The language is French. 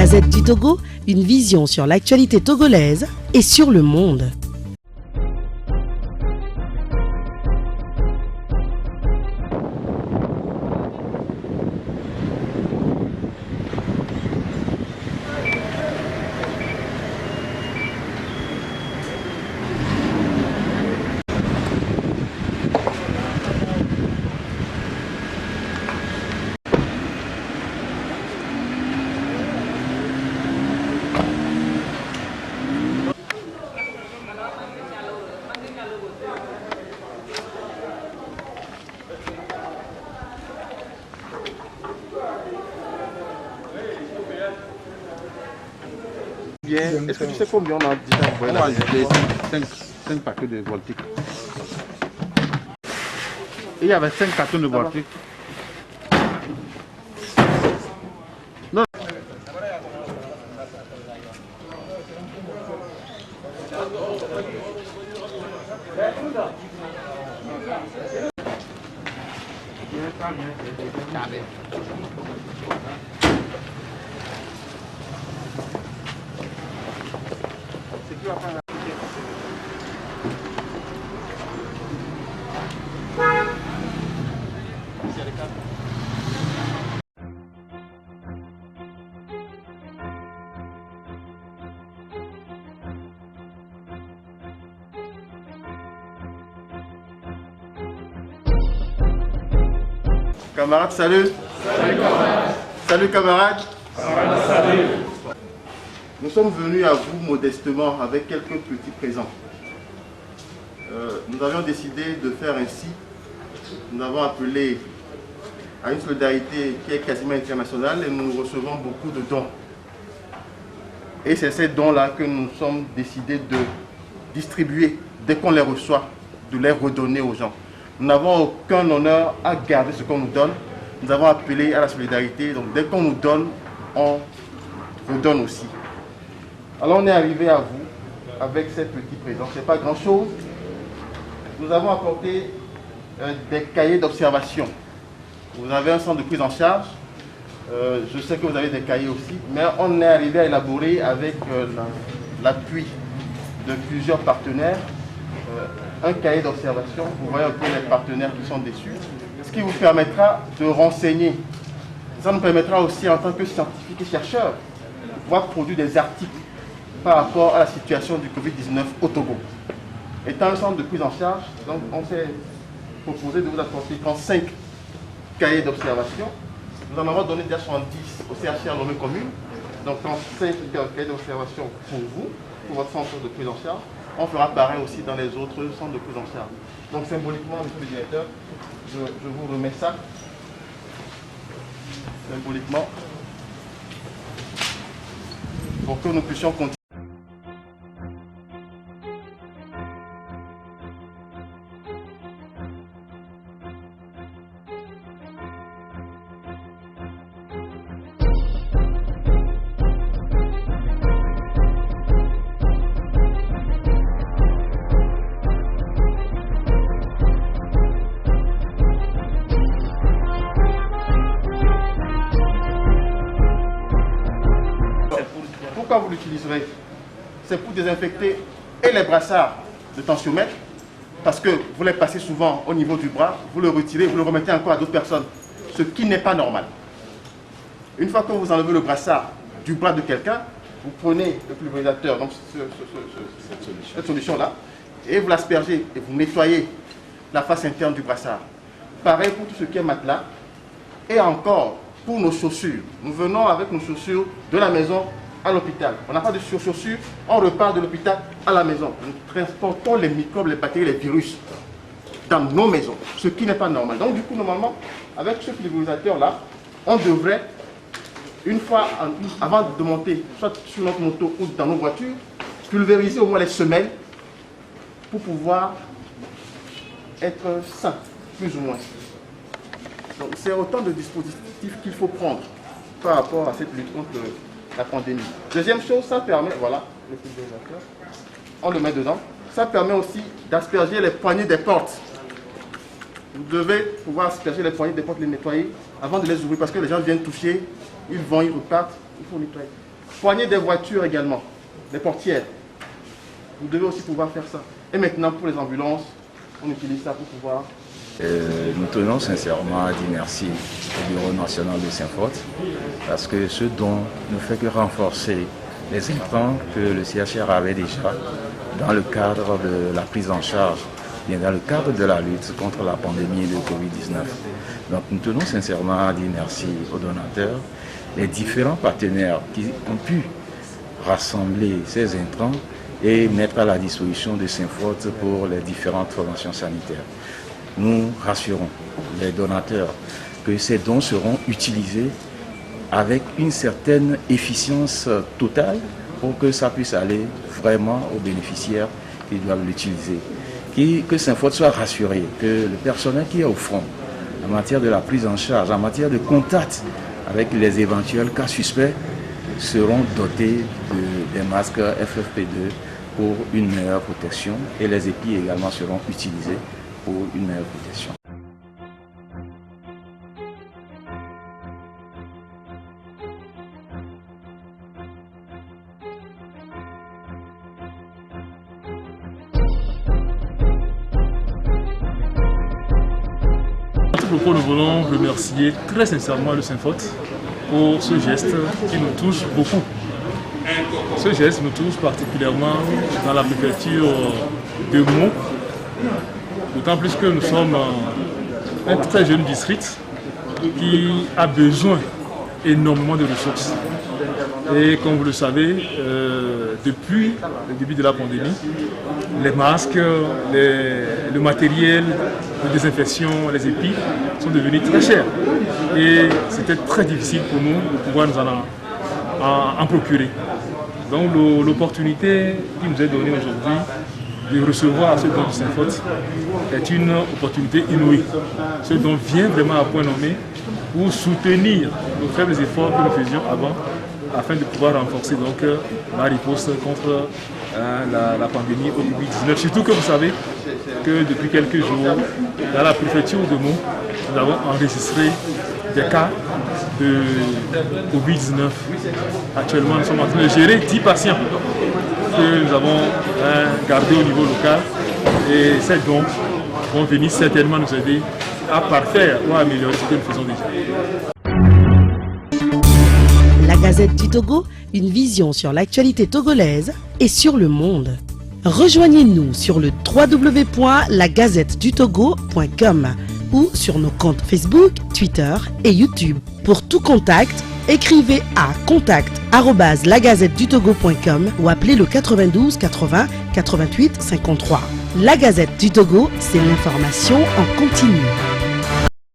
Gazette du Togo, une vision sur l'actualité togolaise et sur le monde. Est-ce que tu sais combien on a déjà envoyé là? 5 paquets de Voltic. Et il y avait 5 cartons de Voltic. Non. Camarades, salut. Salut camarades. Salut camarades. Salut. Nous sommes venus à vous modestement avec quelques petits présents. Nous avions décidé de faire ainsi. Nous avons appelé à une solidarité qui est quasiment internationale et nous recevons beaucoup de dons. Et c'est ces dons-là que nous sommes décidés de distribuer dès qu'on les reçoit, de les redonner aux gens. Nous n'avons aucun honneur à garder ce qu'on nous donne. Nous avons appelé à la solidarité. Donc dès qu'on nous donne, on redonne aussi. Alors on est arrivé à vous avec ces petits présents. Ce n'est pas grand-chose. Nous avons apporté des cahiers d'observation. Vous avez un centre de prise en charge. Je sais que vous avez des cahiers aussi. Mais on est arrivé à élaborer avec l'appui de plusieurs partenaires un cahier d'observation. Vous voyez un peu les partenaires qui sont dessus. Ce qui vous permettra de renseigner. Ça nous permettra aussi en tant que scientifiques et chercheurs de pouvoir produire des articles par rapport à la situation du Covid-19 au Togo. Étant un centre de prise en charge, donc on s'est proposé de vous apporter 5 cahiers d'observation. Nous en avons donné déjà 70 au CHR Lomé Commune. Donc 5 cahiers d'observation pour vous, pour votre centre de prise en charge. On fera pareil aussi dans les autres centres de prise en charge. Donc symboliquement, monsieur le directeur, je vous remets ça. Symboliquement. Pour que nous puissions continuer. Pourquoi vous l'utiliserez? C'est pour désinfecter et les brassards de tensiomètre, parce que vous les passez souvent au niveau du bras, vous le retirez, vous le remettez encore à d'autres personnes, ce qui n'est pas normal. Une fois que vous enlevez le brassard du bras de quelqu'un, vous prenez le pulvérisateur, donc cette solution-là, et vous l'aspergez et vous nettoyez la face interne du brassard. Pareil pour tout ce qui est matelas, et encore pour nos chaussures. Nous venons avec nos chaussures de la maison à l'hôpital. On n'a pas de chaussures, on repart de l'hôpital à la maison. Nous transportons les microbes, les bactéries, les virus dans nos maisons, ce qui n'est pas normal. Donc du coup, normalement, avec ce pulvérisateur-là, on devrait, une fois, avant de monter, soit sur notre moto ou dans nos voitures, pulvériser au moins les semelles pour pouvoir être sain, plus ou moins. Donc c'est autant de dispositifs qu'il faut prendre par rapport à cette lutte contre la pandémie. Deuxième chose, ça permet, voilà, le pulvérisateur, on le met dedans, ça permet aussi d'asperger les poignées des portes. Vous devez pouvoir asperger les poignées des portes, les nettoyer avant de les ouvrir, parce que les gens viennent toucher, ils vont, ils repartent, il faut nettoyer. Poigner des voitures également, des portières. Vous devez aussi pouvoir faire ça. Et maintenant, pour les ambulances, on utilise ça pour pouvoir... Nous tenons sincèrement à dire merci au Bureau national de Saint-Fort parce que ce don ne fait que renforcer les intrants que le CHR avait déjà dans le cadre de la prise en charge, bien dans le cadre de la lutte contre la pandémie de Covid-19. Donc nous tenons sincèrement à dire merci aux donateurs, les différents partenaires qui ont pu rassembler ces intrants et mettre à la disposition de Saint-Fort pour les différentes formations sanitaires. Nous rassurons les donateurs que ces dons seront utilisés avec une certaine efficience totale pour que ça puisse aller vraiment aux bénéficiaires qui doivent l'utiliser. Que Saint-Fort soit rassuré, que le personnel qui est au front en matière de la prise en charge, en matière de contact avec les éventuels cas suspects seront dotés des masques FFP2 pour une meilleure protection et les épis également seront utilisés pour une meilleure protection. À ce propos, nous voulons remercier très sincèrement le Saint-Fort pour ce geste qui nous touche beaucoup. Ce geste nous touche particulièrement dans la préfecture de Meaux, d'autant plus que nous sommes un très jeune district qui a besoin énormément de ressources. Et comme vous le savez, depuis le début de la pandémie, les masques, le matériel de désinfection, les épis sont devenus très chers. Et c'était très difficile pour nous de pouvoir nous en procurer. Donc l'opportunité qui nous est donnée aujourd'hui de recevoir ce don du Saint-Fort est une opportunité inouïe. Ce don vient vraiment à point nommé pour soutenir nos faibles efforts que nous faisions avant afin de pouvoir renforcer donc la riposte contre la pandémie au Covid-19. Surtout que vous savez que depuis quelques jours, dans la préfecture de Meaux, nous avons enregistré des cas de Covid-19. Actuellement, nous sommes en train de gérer 10 patients que nous avons gardés au niveau local et ces dons vont venir certainement nous aider à parfaire ou à améliorer ce que nous faisons déjà. La Gazette du Togo, une vision sur l'actualité togolaise et sur le monde. Rejoignez-nous sur le www.lagazettedutogo.com ou sur nos comptes Facebook, Twitter et YouTube. Pour tout contact, écrivez à contact@lagazettedutogo.com ou appelez le 92 80 88 53. La Gazette du Togo, c'est l'information en continu.